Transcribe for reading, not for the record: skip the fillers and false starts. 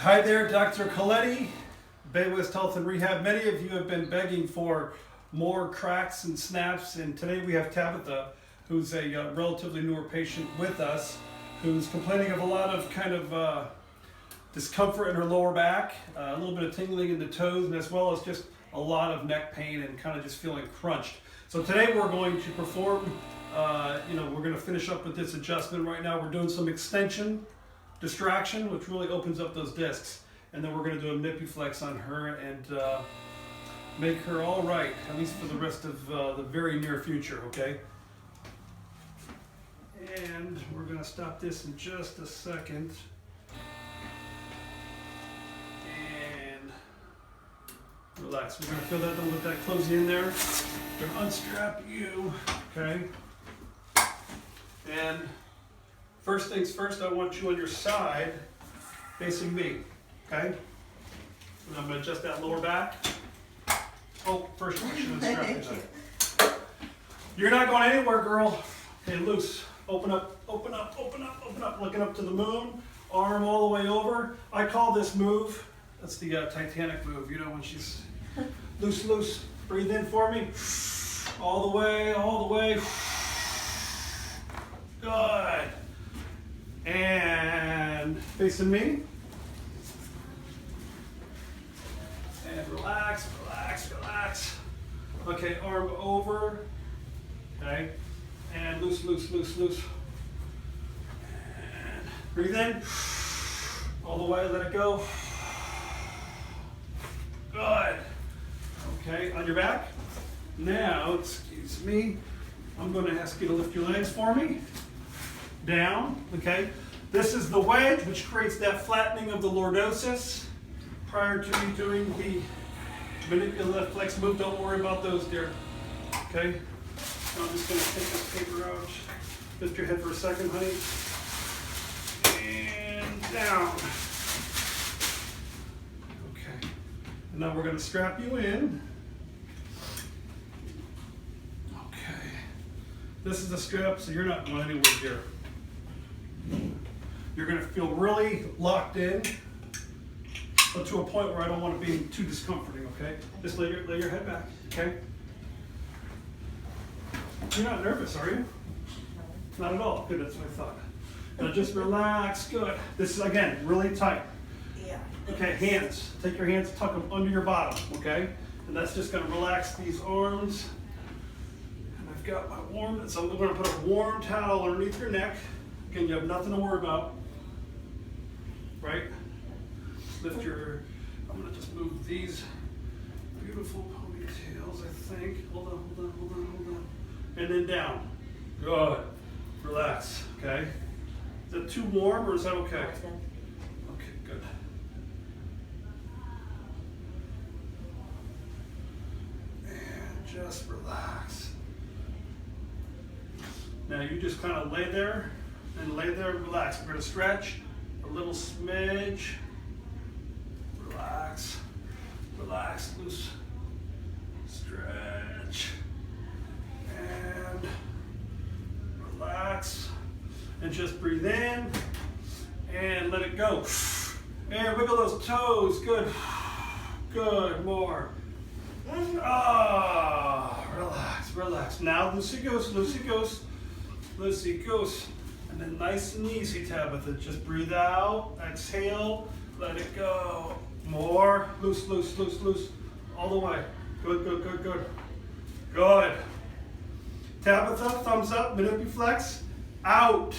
Hi there, Dr. Coletti, Baywest Health Rehab. Many of you have been begging for more cracks and snaps, and today we have Tabitha, who's a relatively newer patient with us, who's complaining of a lot of discomfort in her lower back, a little bit of tingling in the toes, and as well as just a lot of neck pain and kind of just feeling crunched. So today we're going to perform, we're going to finish up with this adjustment. Right now we're doing some extension, distraction, which really opens up those discs. And then we're going to do a Manipuflex on her and make her all right, at least for the rest of the very near future, okay? And we're going to stop this in just a second. And relax. We're going to feel that, don't let that close you in there. We're going to unstrap you, okay? And first things first, I want you on your side, facing me, okay? And I'm going to adjust that lower back. Oh, first I should have strapped you up. You're not going anywhere, girl. Okay, loose. Open up, open up, open up, open up. Looking up to the moon, arm all the way over. I call this move, that's the Titanic move, you know, when she's loose, loose. Breathe in for me. All the way, all the way. Good. And facing me. And relax, relax, relax. Okay, arm over. Okay. And loose, loose, loose, loose. And breathe in. All the way, let it go. Good. Okay, on your back. Now, excuse me, I'm going to ask you to lift your legs for me. Down, okay? This is the wedge, which creates that flattening of the lordosis. Prior to me doing the Manipuflex move, don't worry about those, dear. Okay? So I'm just going to take this paper out. Lift your head for a second, honey. And down. Okay. And now we're going to strap you in. Okay. This is the strap, so you're not going anywhere, dear. You're going to feel really locked in, but to a point where I don't want to be too discomforting, okay? Just lay your head back, okay? You're not nervous, are you? Not at all. Good, that's what I thought. Now just relax, good. This is, again, really tight. Yeah. Okay, hands. Take your hands, tuck them under your bottom, okay? And that's just going to relax these arms. And I've got my warm, so I'm going to put a warm towel underneath your neck. Again, you have nothing to worry about, right? Lift your, I'm going to just move these beautiful ponytails, I think. Hold on, hold on, hold on, hold on. And then down. Good. Relax, okay? Is that too warm or is that okay? Okay, good. And just relax. Now you just kind of lay there and lay there and relax. We're going to stretch a little smidge. Relax, relax, loose, stretch, and relax, and just breathe in, and let it go, and wiggle those toes, good, good, more, relax, relax, now loosey-goose, loosey-goose, loosey-goose, and then nice and easy, Tabitha, just breathe out, exhale, let it go. More. Loose, loose, loose, loose. All the way. Good, good, good, good. Good. Tabitha, thumbs up. Manipuflex. Out.